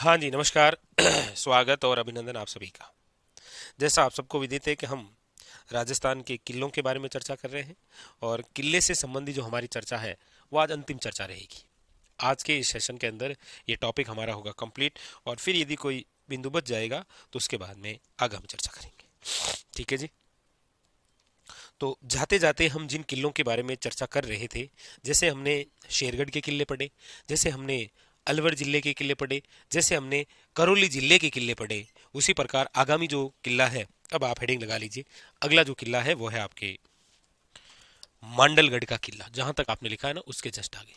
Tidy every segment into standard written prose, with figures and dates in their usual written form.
हाँ जी, नमस्कार। स्वागत और अभिनंदन आप सभी का। जैसा आप सबको विदित है कि हम राजस्थान के किलों के बारे में चर्चा कर रहे हैं और किले से संबंधी जो हमारी चर्चा है वो आज अंतिम चर्चा रहेगी। आज के इस सेशन के अंदर ये टॉपिक हमारा होगा कंप्लीट और फिर यदि कोई बिंदु बच जाएगा तो उसके बाद में आगे हम चर्चा करेंगे। ठीक है जी। तो जाते जाते हम जिन किलों के बारे में चर्चा कर रहे थे, जैसे हमने शेरगढ़ के किले पढ़े, जैसे हमने अलवर जिले के किले पढ़े, जैसे हमने करौली जिले के किले पढ़े, उसी प्रकार आगामी जो किला है, अब आप हेडिंग लगा लीजिए। अगला जो किला है वो है आपके मांडलगढ़ का किला। जहां तक आपने लिखा है ना उसके जस्ट आगे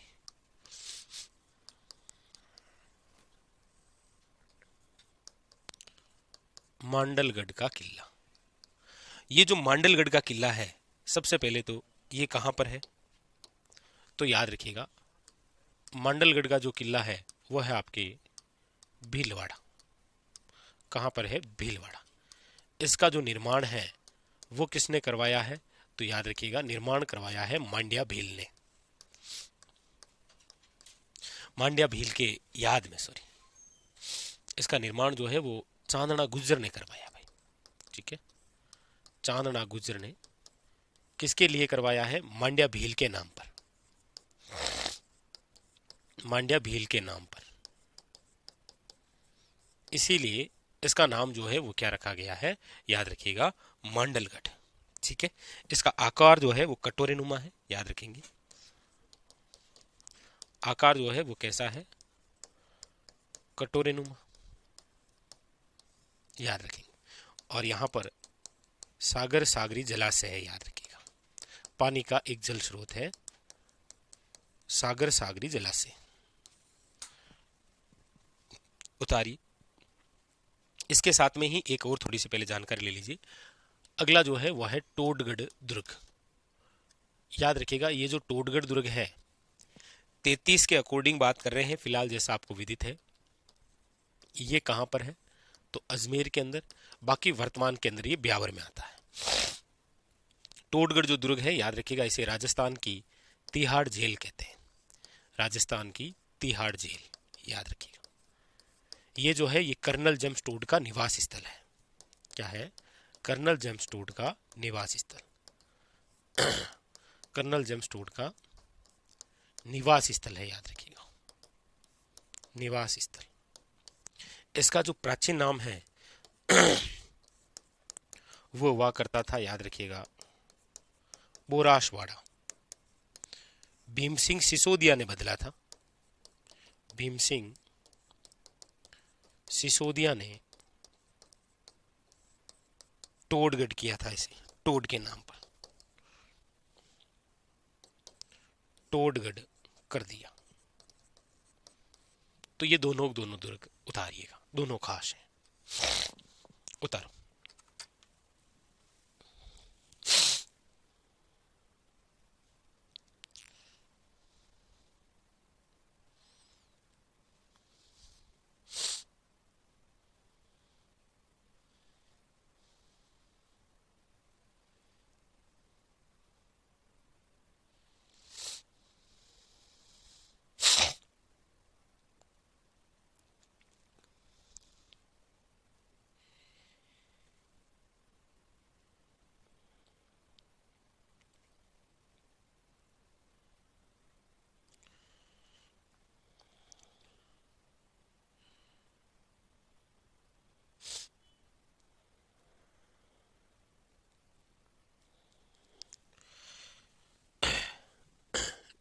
मांडलगढ़ का किला। ये जो मांडलगढ़ का किला है, सबसे पहले तो ये कहां पर है तो याद रखिएगा, मांडलगढ़ का जो किला है वो है आपके भीलवाड़ा। कहां पर है? भीलवाड़ा। इसका जो निर्माण है वो किसने करवाया है तो याद रखिएगा, निर्माण करवाया है मांड्या भील ने। मांड्या भील के याद में, सॉरी, इसका निर्माण जो है वो चांदना गुज्जर ने करवाया भाई। ठीक है, चांदना गुज्जर ने किसके लिए करवाया है? मांड्या भील के नाम पर। मांड्या भील के नाम पर, इसीलिए इसका नाम जो है वो क्या रखा गया है, याद रखिएगा, मांडलगढ़। ठीक है, इसका आकार जो है वो कटोरे नुमा है, याद रखेंगे। आकार जो है वो कैसा है? कटोरे नुमा, याद रखेंगे। और यहां पर सागर सागरी जलाशय है, याद रखिएगा। पानी का एक जल स्रोत है सागर सागरी जलाशय। उतारी। इसके साथ में ही एक और थोड़ी सी पहले जानकारी ले लीजिए। अगला जो है वह है टोडगढ़ दुर्ग। याद रखिएगा, ये जो टोडगढ़ दुर्ग है 33 के अकॉर्डिंग बात कर रहे हैं फिलहाल, जैसा आपको विदित है। ये कहां पर है तो अजमेर के अंदर। बाकी वर्तमान के अंदर ये ब्यावर में आता है। टोडगढ़ जो दुर्ग है, याद रखिएगा, इसे राजस्थान की तिहाड़ जेल कहते हैं। राजस्थान की तिहाड़ जेल, याद रखिएगा। ये जो है ये कर्नल जेम्स टोड का निवास स्थल है। क्या है? कर्नल जेम्स टोड का निवास स्थल। कर्नल जेम्स टोड का निवास स्थल है, याद रखिएगा, निवास स्थल। इसका जो प्राचीन नाम है वो हुआ करता था, याद रखिएगा, बोराशवाड़ा। भीम सिंह सिसोदिया ने बदला था। भीम सिंह सिसोदिया ने टोडगढ़ किया था इसे, टोड के नाम पर टोडगढ़ कर दिया। तो ये दोनों दोनों दुर्ग उतारिएगा, दोनों खास हैं। उतारो।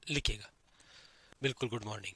लिखिएगा। बिल्कुल, गुड मॉर्निंग।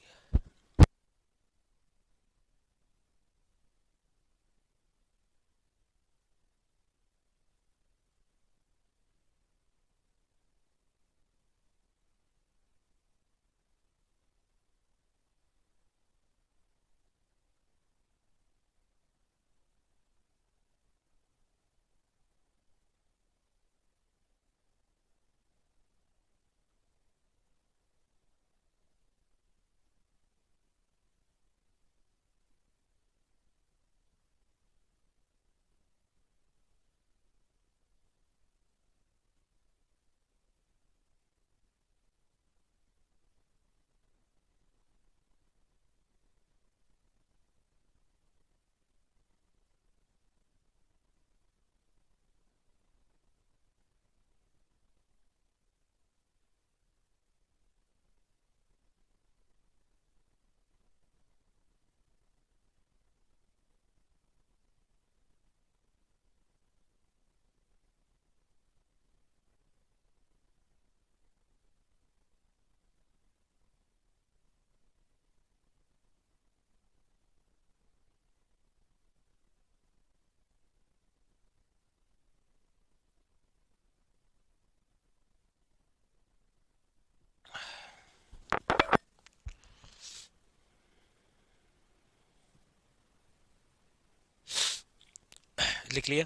लिख लिया।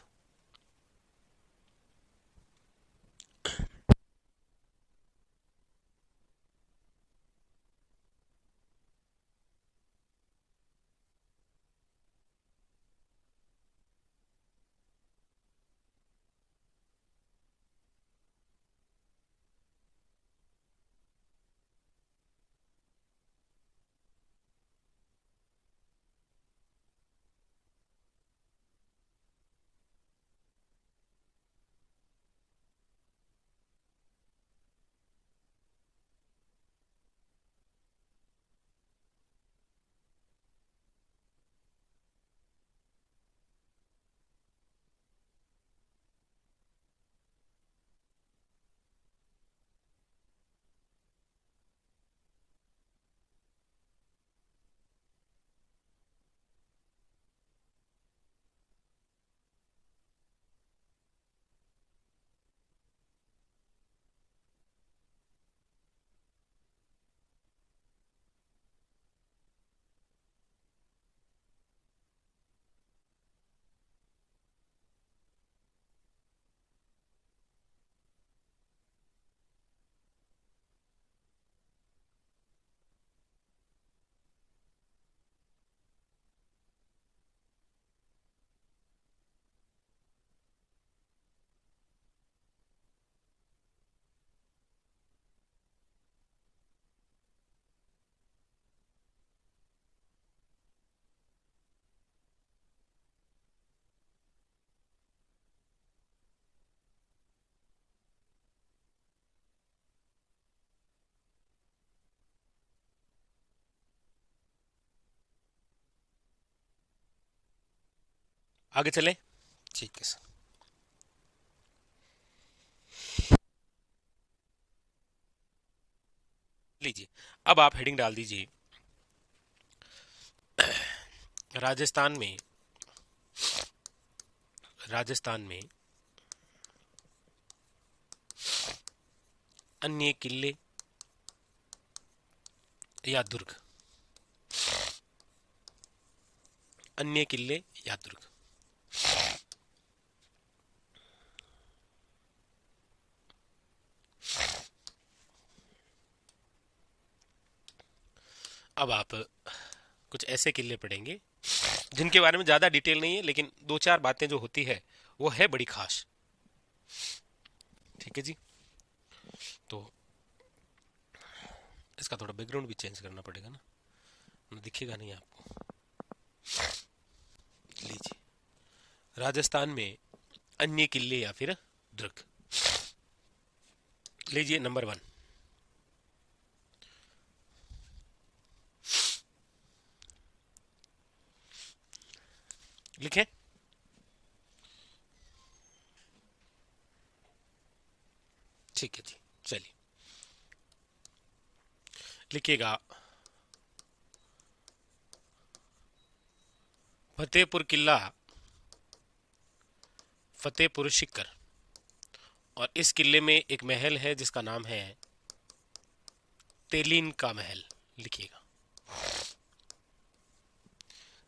आगे चलें। ठीक है सर। लीजिए, अब आप हेडिंग डाल दीजिए, राजस्थान में, राजस्थान में अन्य किले या दुर्ग, अन्य किले या दुर्ग। अब आप कुछ ऐसे किले पढ़ेंगे जिनके बारे में ज्यादा डिटेल नहीं है, लेकिन दो चार बातें जो होती है वो है बड़ी खास। ठीक है जी। तो इसका थोड़ा बैकग्राउंड भी चेंज करना पड़ेगा ना, दिखेगा नहीं आपको। लीजिए, राजस्थान में अन्य किले या फिर दुर्ग। लीजिए नंबर 1, लिखें। ठीक है जी, चलिए लिखिएगा, फतेहपुर किला, फतेहपुर सीकर। और इस किले में एक महल है जिसका नाम है तेलीन का महल। लिखिएगा,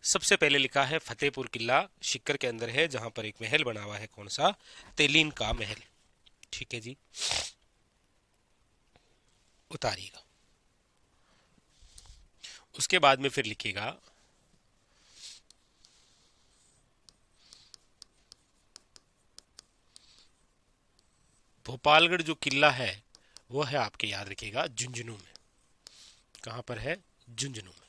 सबसे पहले लिखा है फतेहपुर किला सीकर के अंदर है, जहां पर एक महल बना हुआ है, कौन सा? तेलीन का महल। ठीक है जी, उतारिएगा। उसके बाद में फिर लिखिएगा, भोपालगढ़ जो किला है वो है आपके, याद रखिएगा, झुंझुनू में। कहां पर है? झुंझुनू में।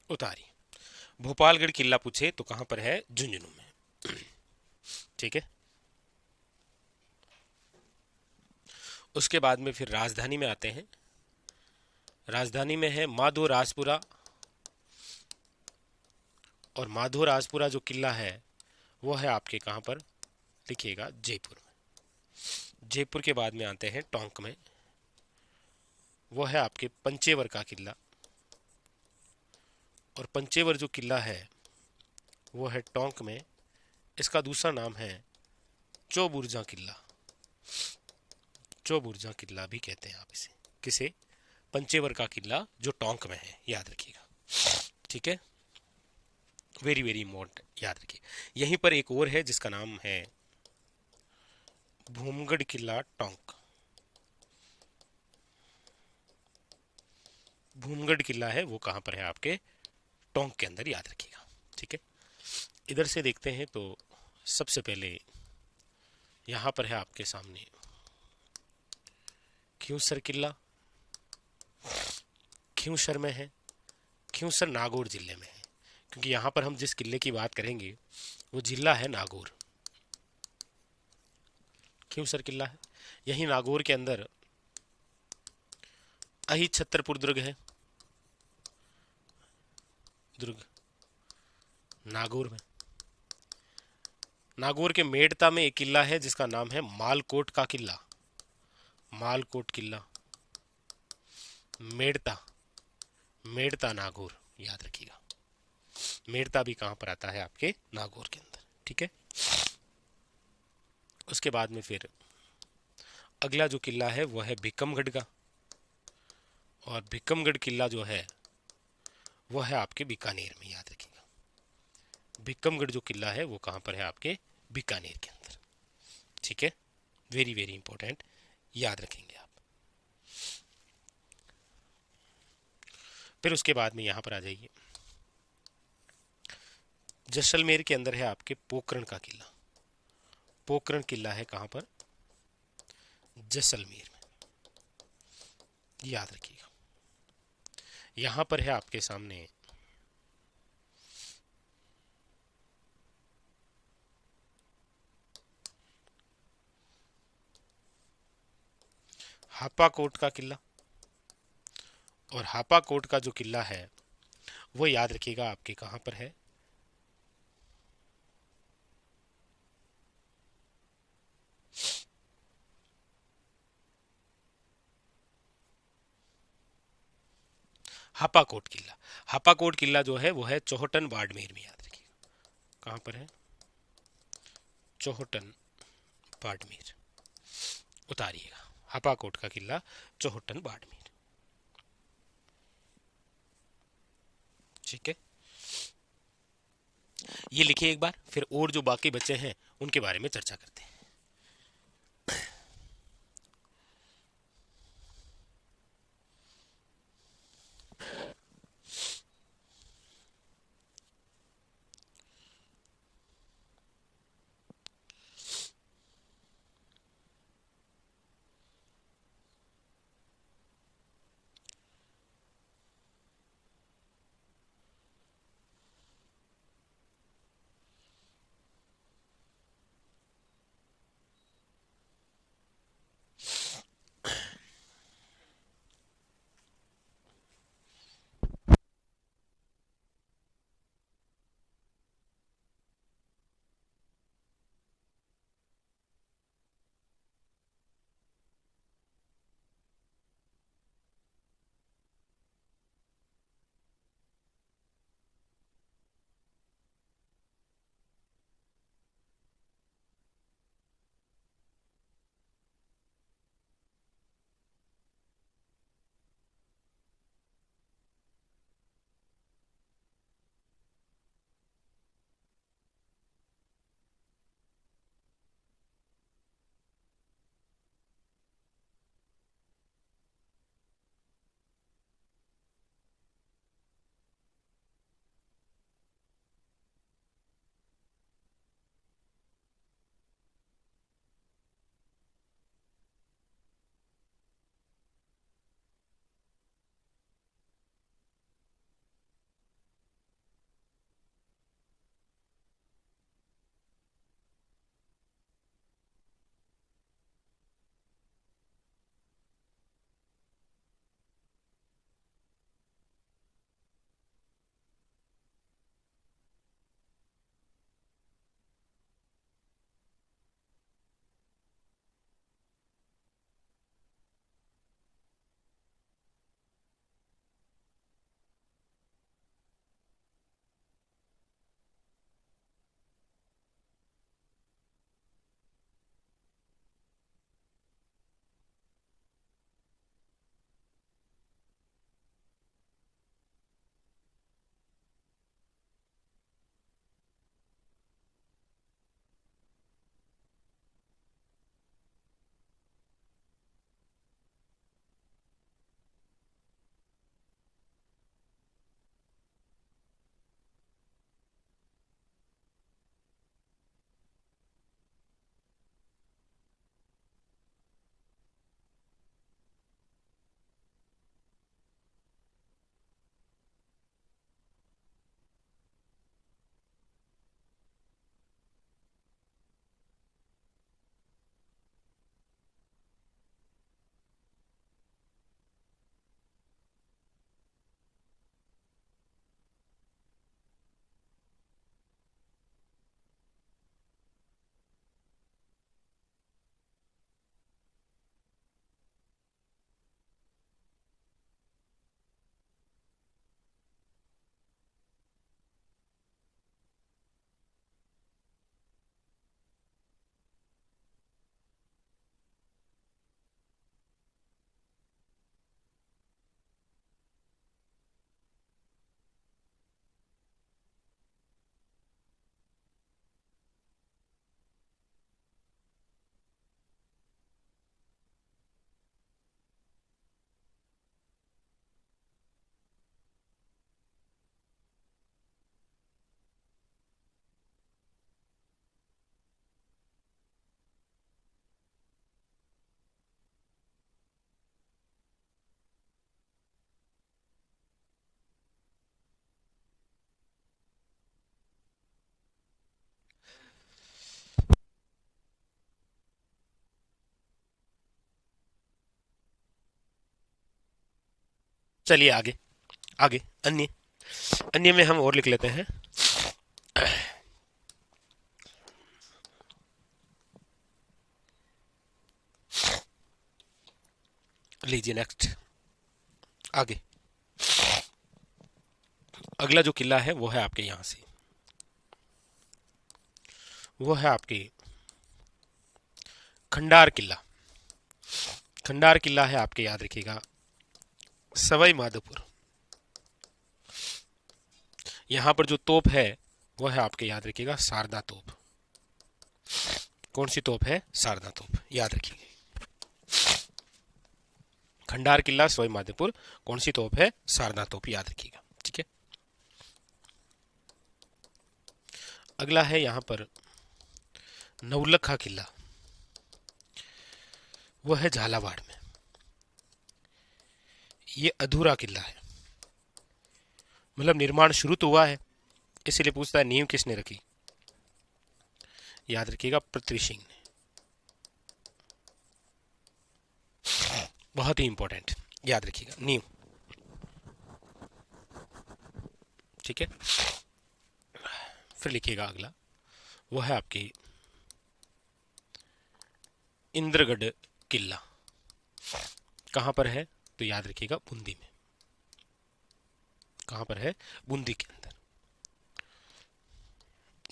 उतारी, भोपालगढ़ किला पूछे तो कहां पर है? झुंझुनू में। ठीक है। उसके बाद में फिर राजधानी में आते हैं। राजधानी में है माधो राजपुरा, और माधो राजपुरा जो किला है वो है आपके कहां पर? लिखिएगा, जयपुर में। जयपुर के बाद में आते हैं टोंक में, वो है आपके पंचेवर का किला। और पंचेवर जो किला है वो है टोंक में, इसका दूसरा नाम है चौबुर्जा किला, चौबुर्जा किला भी कहते हैं आप इसे। किसे? पंचेवर का किला जो टोंक में है, याद रखिएगा। ठीक है, वेरी वेरी इंपॉर्टेंट, याद रखिए। यहीं पर एक और है जिसका नाम है भूमगढ़ किला टोंक। भूमगढ़ किला है वो कहां पर है? आपके टोंक के अंदर, याद रखिएगा। ठीक है, इधर से देखते हैं तो सबसे पहले यहां पर है आपके सामने खियूसर किला। खियूसर में है, खियूसर नागौर जिले में है, क्योंकि यहां पर हम जिस किले की बात करेंगे वो जिला है नागौर। खियूसर किला है, यही नागौर के अंदर अही छतरपुर दुर्ग है, दुर्ग नागौर में। नागौर के मेड़ता में एक किला है जिसका नाम है मालकोट का किला। मालकोट किला, मेड़ता, मेड़ता नागौर, याद रखिएगा। मेड़ता भी कहां पर आता है? आपके नागौर के अंदर। ठीक है, उसके बाद में फिर अगला जो किला है वो है भिकमगढ़ का, और भिकमगढ़ किला जो है वो है आपके बीकानेर में, याद रखिएगा। भिकमगढ़ जो किला है वो कहां पर है? आपके बीकानेर के अंदर। ठीक है, वेरी वेरी इंपॉर्टेंट, याद रखेंगे आप। फिर उसके बाद में यहां पर आ जाइए, जैसलमेर के अंदर है आपके पोखरण का किला। पोखरण किला है कहां पर? जैसलमेर में, याद रखिएगा। यहां पर है आपके सामने हापाकोट का किला, और हापाकोट का जो किला है वो याद रखिएगा आपके कहां पर है? हापाकोट किला। हापाकोट किला जो है वो है चौहटन बाड़मेर में, याद रखिएगा। कहां पर है? चौहटन बाड़मेर, उतारिएगा। हापाकोट का किला चौहटन बाड़मेर। ठीक है, ये लिखिए एक बार, फिर और जो बाकी बचे हैं उनके बारे में चर्चा करते हैं। चलिए आगे। आगे अन्य। अन्य में हम और लिख लेते हैं। लीजिए नेक्स्ट। आगे अगला जो किला है वो है आपके यहां से, वो है आपके खंडार किला। खंडार किला है आपके, याद रखिएगा, सवाई माधोपुर। यहां पर जो तोप है वो है आपके, याद रखिएगा, शारदा तोप। कौन सी तोप है? शारदा तोप, याद रखिएगा। खंडार किला सवाई माधोपुर, कौन सी तोप है? शारदा तोप, याद रखिएगा। ठीक है। अगला है यहां पर नवलखा किला, वो है झालावाड़ में। ये अधूरा किला है, मतलब निर्माण शुरू तो हुआ है, इसीलिए पूछता है नींव किसने रखी? याद रखिएगा, पृथ्वी सिंह ने। बहुत ही इंपॉर्टेंट, याद रखिएगा, नींव। ठीक है। फिर लिखिएगा अगला, वो है आपकी इंद्रगढ़ किला। कहां पर है? तो याद रखिएगा, बूंदी में। कहां पर है? बूंदी के अंदर,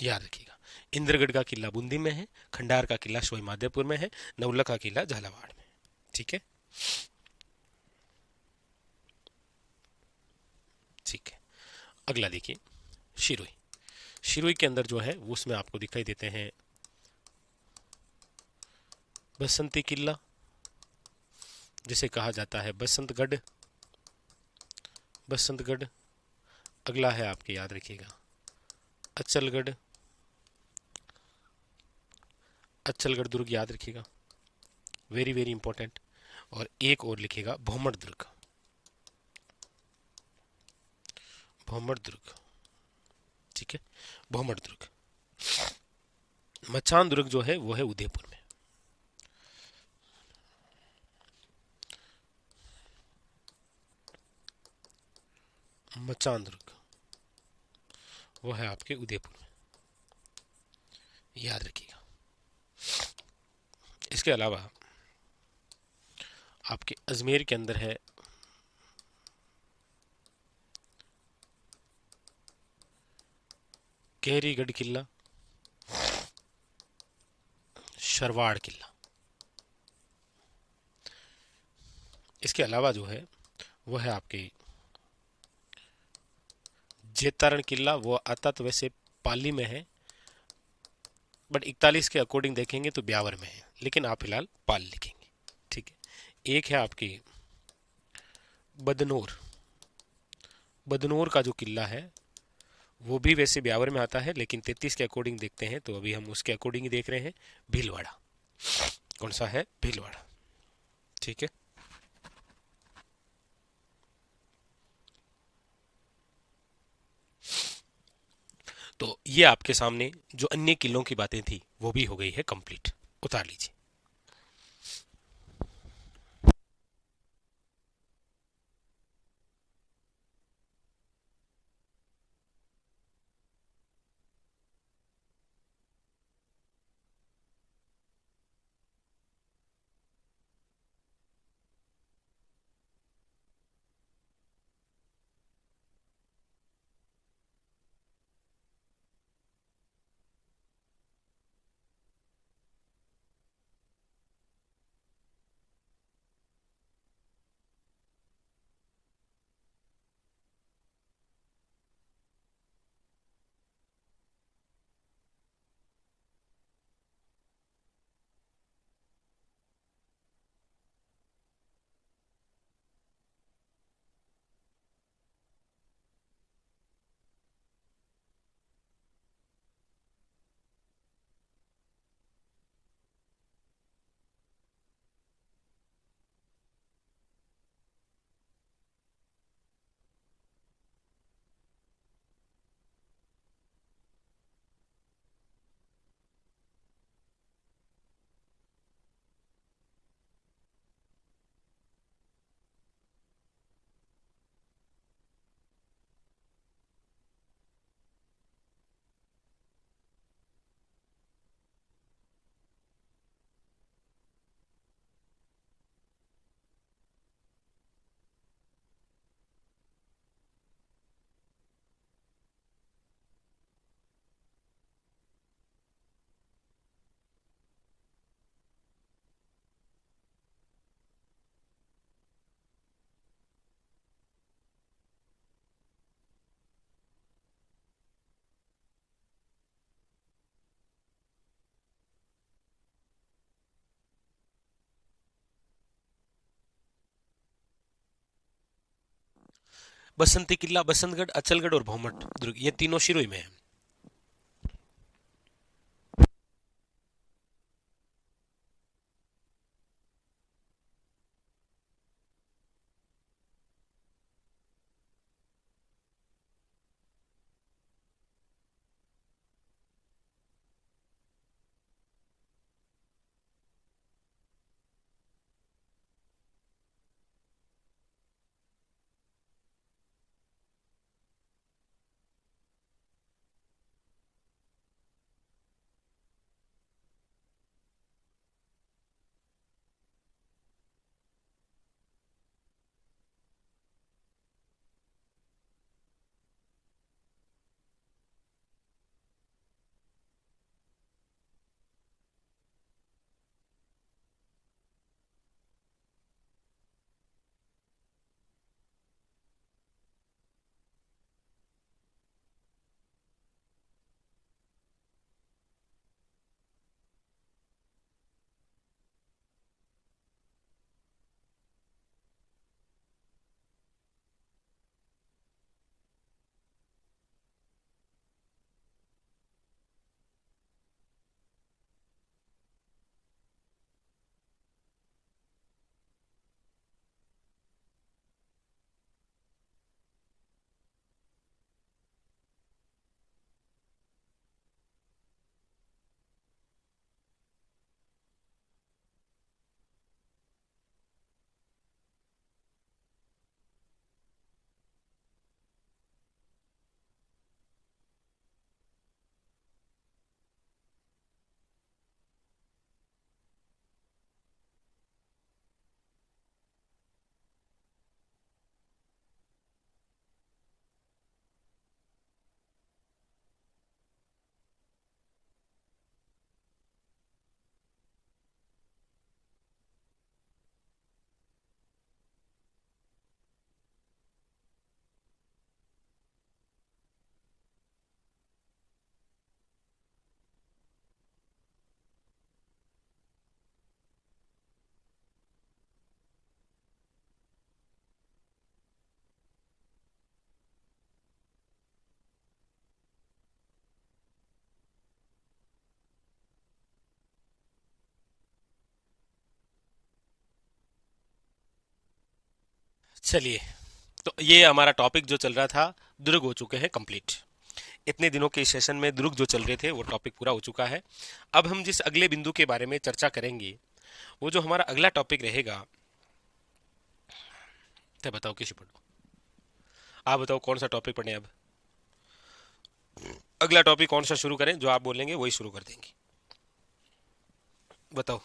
याद रखिएगा। इंद्रगढ़ का किला बूंदी में है, खंडार का किला सवाई माधोपुर में है, नवलखा का किला झालावाड़ में। ठीक है। ठीक है। अगला देखिए, शिरुई। शिरुई के अंदर जो है उसमें आपको दिखाई देते हैं बसंती किला, जिसे कहा जाता है बसंतगढ़। बसंतगढ़। अगला है आपके, याद रखिएगा, अचलगढ़। अचलगढ़ दुर्ग, याद रखिएगा, वेरी वेरी इंपॉर्टेंट। और एक और लिखिएगा, भौमर दुर्ग। भौमर दुर्ग। ठीक है, भौमर दुर्ग। मचान दुर्ग जो है वो है उदयपुर में। मचान दुर्ग वो है आपके उदयपुर में, याद रखिएगा। इसके अलावा आपके अजमेर के अंदर है केहरीगढ़ किला, शरवाड़ किला। इसके अलावा जो है वो है आपके जेतारण किला। वो आता तो वैसे पाली में है, बट 41 के अकॉर्डिंग देखेंगे तो ब्यावर में है, लेकिन आप फिलहाल पाल लिखेंगे। ठीक है। एक है आपकी बदनौर। बदनौर का जो किला है वो भी वैसे ब्यावर में आता है, लेकिन 33 के अकॉर्डिंग देखते हैं तो अभी हम उसके अकॉर्डिंग ही देख रहे हैं, भीलवाड़ा। कौन सा है? भीलवाड़ा। ठीक है। तो ये आपके सामने जो अन्य किलों की बातें थी वो भी हो गई है कंप्लीट। उतार लीजिए। बसंती किला, बसंतगढ़, अचलगढ़ और भौमट दुर्ग, ये तीनों शिरोई में है। चलिए, तो ये हमारा टॉपिक जो चल रहा था दुर्ग हो चुके हैं कंप्लीट। इतने दिनों के सेशन में दुर्ग जो चल रहे थे वो टॉपिक पूरा हो चुका है। अब हम जिस अगले बिंदु के बारे में चर्चा करेंगे, वो जो हमारा अगला टॉपिक रहेगा, तो बताओ किसी पढ़ो, आप बताओ कौन सा टॉपिक पढ़े अब। अगला टॉपिक कौन सा शुरू करें, जो आप बोलेंगे वही शुरू कर देंगे, बताओ।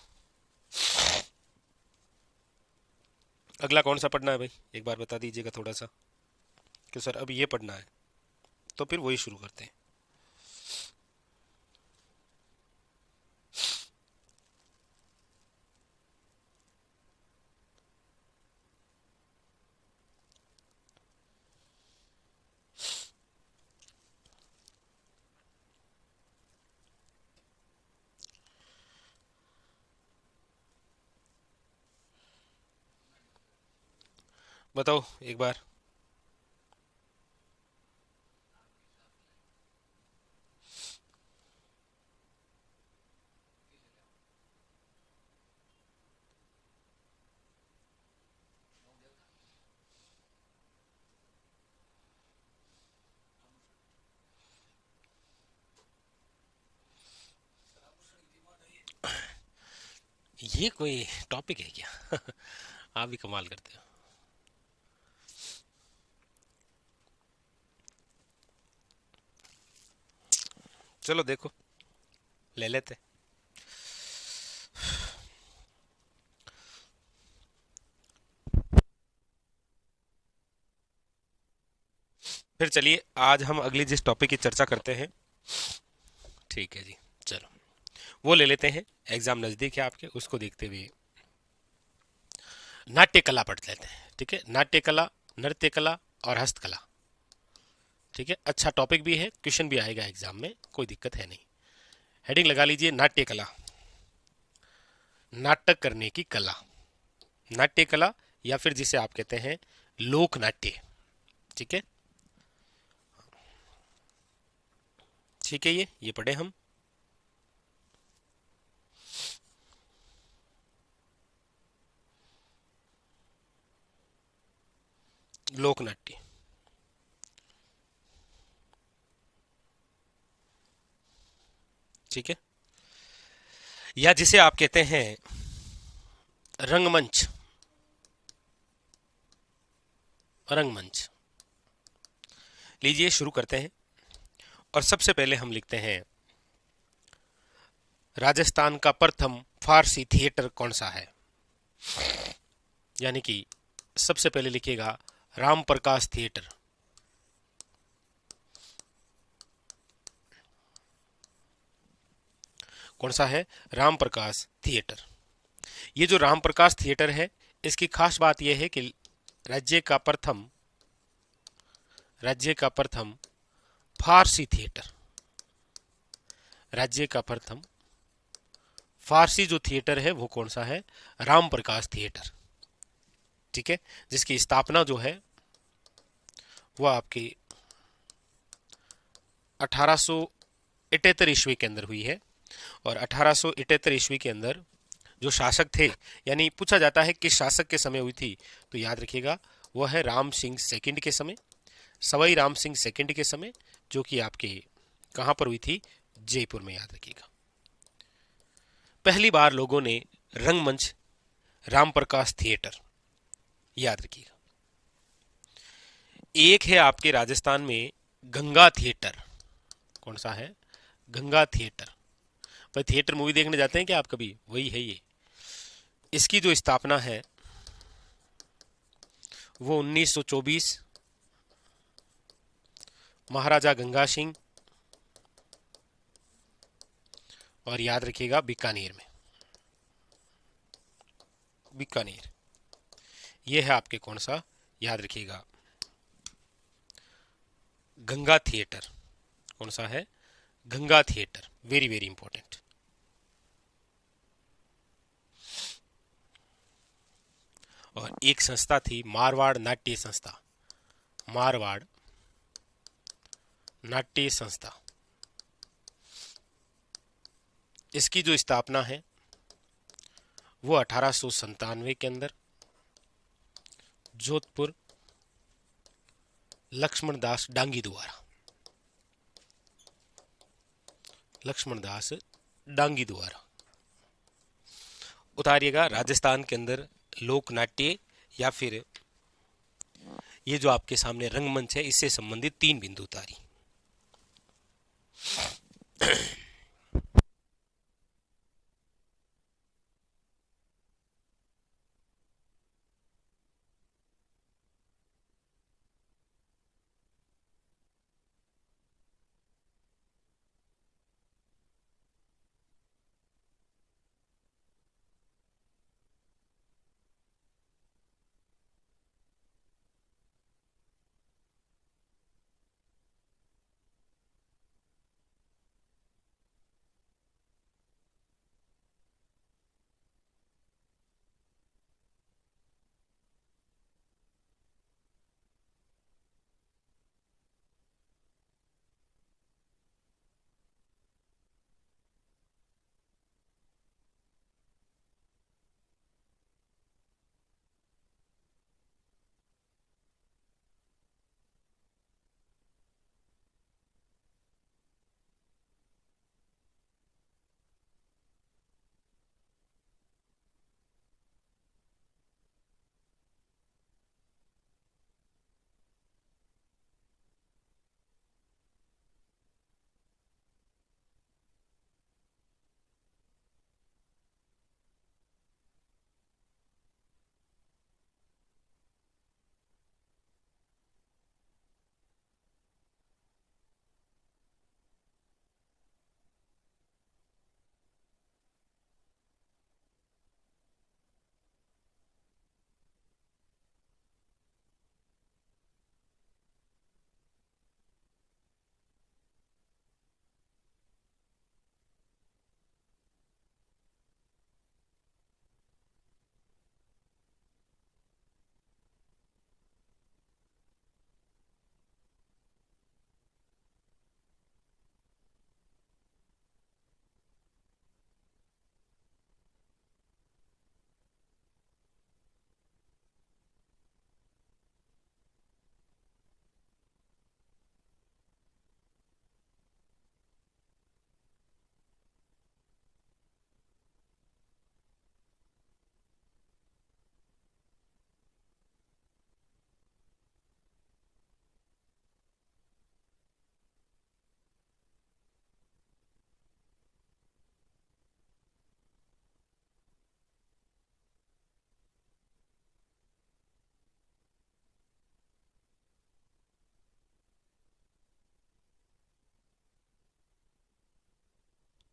अगला कौन सा पढ़ना है भाई, एक बार बता दीजिएगा थोड़ा सा, कि सर अब ये पढ़ना है, तो फिर वही शुरू करते हैं। बताओ एक बार। ये कोई टॉपिक है क्या? आप भी कमाल करते हो। चलो देखो, ले लेते। फिर चलिए आज हम अगली जिस टॉपिक की चर्चा करते हैं, ठीक है जी, चलो वो ले लेते हैं। एग्जाम नजदीक है आपके, उसको देखते हुए नाट्य कला पढ़ लेते हैं। ठीक है, नाट्य कला, नृत्य कला और हस्तकला। ठीक है, अच्छा टॉपिक भी है, क्वेश्चन भी आएगा एग्जाम में, कोई दिक्कत है नहीं। हेडिंग लगा लीजिए नाट्य कला, नाटक करने की कला। नाट्य कला या फिर जिसे आप कहते हैं लोक नाट्य। ठीक है, ठीक है, ये पढ़े हम। लोकनाट्य, ठीक है, या जिसे आप कहते हैं रंगमंच, रंगमंच। लीजिए शुरू करते हैं, और सबसे पहले हम लिखते हैं राजस्थान का प्रथम फारसी थिएटर कौन सा है। यानी कि सबसे पहले लिखिएगा राम प्रकाश थिएटर। कौन सा है? राम प्रकाश थिएटर। ये जो राम प्रकाश थिएटर है, इसकी खास बात यह है कि राज्य का प्रथम फारसी थिएटर, राज्य का प्रथम फारसी जो थिएटर है वो कौन सा है? राम प्रकाश थिएटर, ठीक है, जिसकी स्थापना जो है वो आपकी 1878 ईस्वी के अंदर हुई है। और 1878 ईस्वी के अंदर जो शासक थे, यानी पूछा जाता है किस शासक के समय हुई थी, तो याद रखिएगा वह है राम सिंह सेकंड के समय, सवाई राम सिंह सेकंड के समय, जो कि आपके कहां पर हुई थी? जयपुर में, याद रखिएगा। पहली बार लोगों ने रंगमंच राम प्रकाश थिएटर, याद रखिएगा। एक है आपके राजस्थान में गंगा थिएटर। कौन सा है? गंगा थिएटर। भाई थिएटर मूवी देखने जाते हैं क्या आप कभी? वही है ये। इसकी जो स्थापना है वो 1924 महाराजा गंगा सिंह, और याद रखिएगा बीकानेर में, बीकानेर। ये है आपके कौन सा? याद रखिएगा गंगा थिएटर। कौन सा है? Ganga theatre. Very very important. और एक संस्था थी मारवाड़ नाट्य संस्था, मारवाड़ नाट्य संस्था। इसकी जो स्थापना है वो 1897 के अंदर जोधपुर लक्ष्मण दास डांगी द्वारा, लक्ष्मण दास डांगी द्वारा। उतारिएगा राजस्थान के अंदर लोक नाट्य या फिर ये जो आपके सामने रंगमंच है, इससे संबंधित 3 बिंदु उतारी।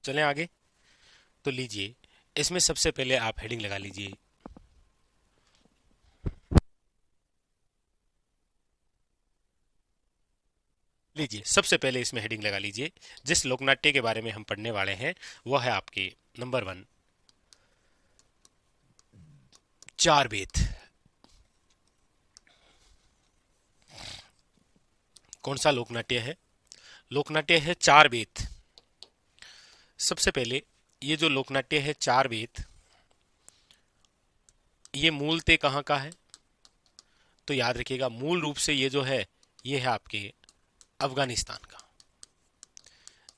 चलें आगे। तो लीजिए, इसमें सबसे पहले आप हेडिंग लगा लीजिए। लीजिए, सबसे पहले इसमें हेडिंग लगा लीजिए। जिस लोकनाट्य के बारे में हम पढ़ने वाले हैं वह है आपके नंबर 1, चार बेत। कौन सा लोकनाट्य है? लोकनाट्य है चार बेत। सबसे पहले ये जो लोकनाट्य है चार बेत, ये मूलतः कहाँ का है? तो याद रखिएगा, मूल रूप से ये जो है ये है आपके अफगानिस्तान का।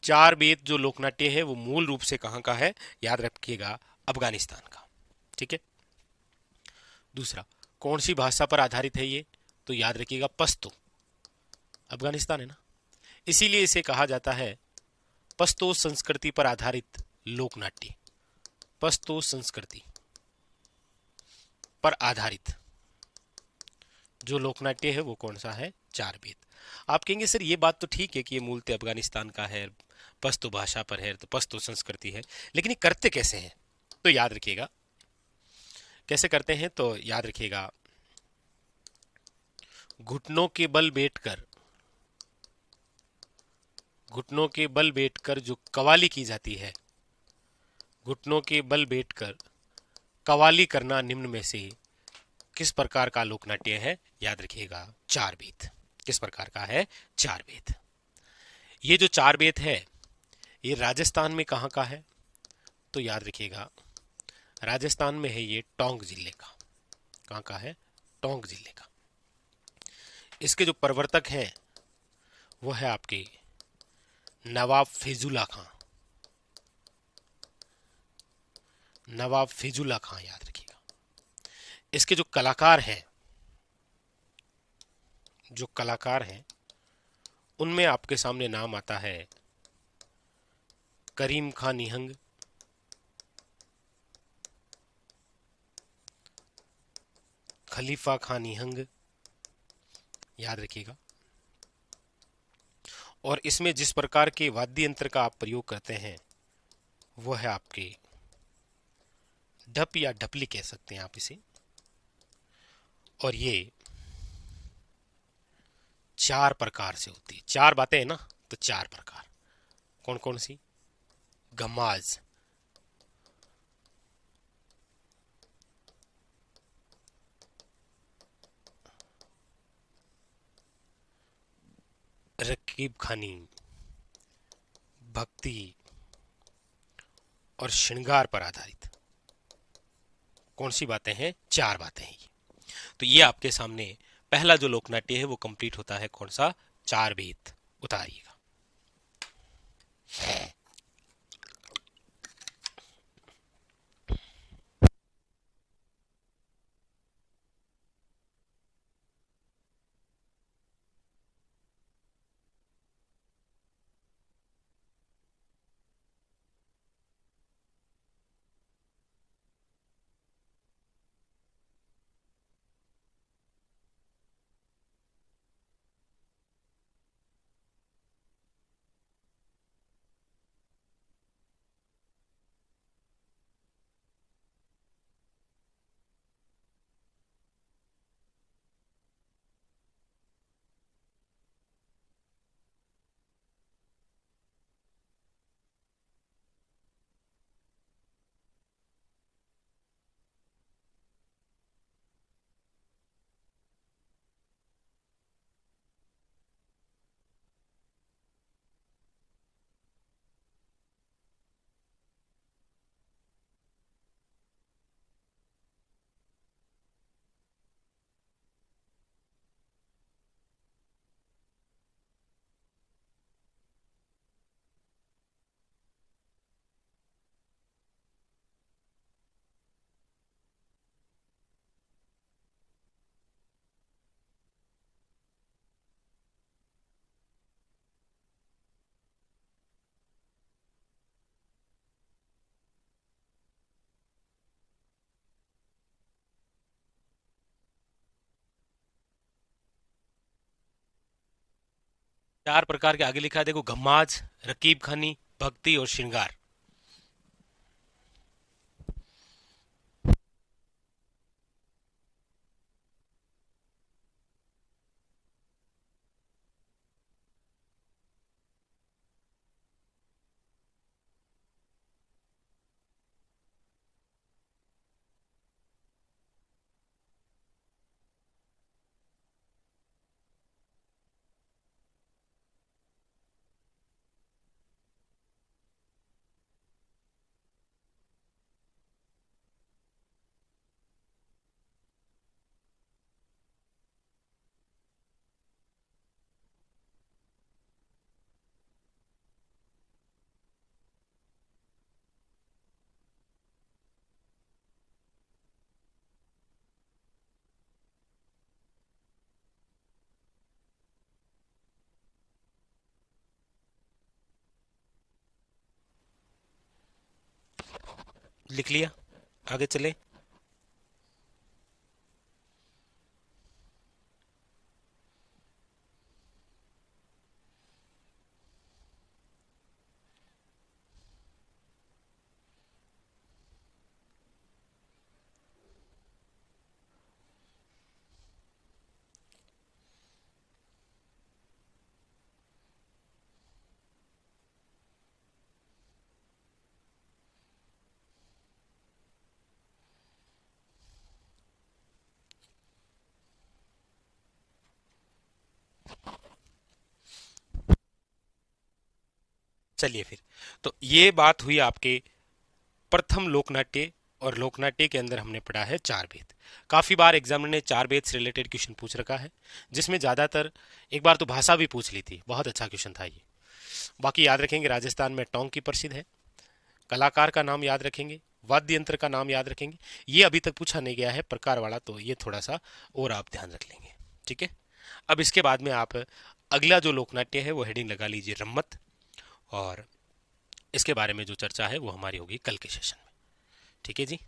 चार बेत जो लोकनाट्य है वो मूल रूप से कहाँ का है? याद रखिएगा, अफगानिस्तान का। ठीक है। दूसरा, कौन सी भाषा पर आधारित है ये? तो याद रखिएगा, पश्तो। अफगानिस्तान है ना, इसीलिए इसे कहा जाता है पश्तो संस्कृति पर आधारित लोकनाट्य। पश्तो संस्कृति पर आधारित जो लोकनाट्य है वो कौन सा है? चार बेत। आप कहेंगे सर ये बात तो ठीक है कि ये मूलतः अफगानिस्तान का है, पश्तो भाषा पर है, तो पश्तो संस्कृति है, लेकिन ये करते कैसे हैं? तो याद रखिएगा, कैसे करते हैं तो याद रखिएगा, घुटनों के बल बैठकर, घुटनों के बल बैठकर जो कवाली की जाती है, घुटनों के बल बैठकर कवाली करना निम्न में से किस प्रकार का लोकनाट्य है? याद रखिएगा, चार बेत। किस प्रकार का है? चार बेत। ये जो चार बेत है ये राजस्थान में कहाँ का है? तो याद रखिएगा, राजस्थान में है ये टोंक जिले का। कहाँ का है? टोंक जिले का। इसके जो प्रवर्तक हैं वो है आपके नवाब फैजुल्ला खां। नवाब फैजुल्ला खां, याद रखिएगा। इसके जो कलाकार हैं, जो कलाकार हैं उनमें आपके सामने नाम आता है करीम खां निहंग, खलीफा खां निहंग, याद रखिएगा। और इसमें जिस प्रकार के वाद्य यंत्र का आप प्रयोग करते हैं वो है आपके ढप या ढपली कह सकते हैं आप इसे। और ये चार प्रकार से होती है। चार बातें हैं ना, तो चार प्रकार कौन कौन सी? गमाज, रकीब खानी, भक्ति और श्रृंगार पर आधारित कौन सी बातें हैं? चार बातें हैं। तो ये आपके सामने पहला जो लोकनाट्य है वो कंप्लीट होता है। कौन सा? चार बेत। उतारिएगा। चार प्रकार के आगे लिखा है देखो, गम्माज, रकीब खानी, भक्ति और श्रृंगार। लिख लिया, आगे चले। चलिए फिर, तो ये बात हुई आपके प्रथम लोकनाट्य, और लोकनाट्य के अंदर हमने पढ़ा है चार भेद। काफी बार एग्जामिनर ने चार भेद से रिलेटेड क्वेश्चन पूछ रखा है, जिसमें ज्यादातर, एक बार तो भाषा भी पूछ ली थी, बहुत अच्छा क्वेश्चन था ये। बाकी याद रखेंगे, राजस्थान में टोंक की प्रसिद्ध है, कलाकार का नाम याद रखेंगे, वाद्य यंत्र का नाम याद रखेंगे। ये अभी तक पूछा नहीं गया है प्रकार वाला, तो ये थोड़ा सा और आप ध्यान रख लेंगे। ठीक है। अब इसके बाद में आप अगला जो लोकनाट्य है वो हेडिंग लगा लीजिए रम्मत, और इसके बारे में जो चर्चा है वो हमारी होगी कल के सेशन में। ठीक है जी।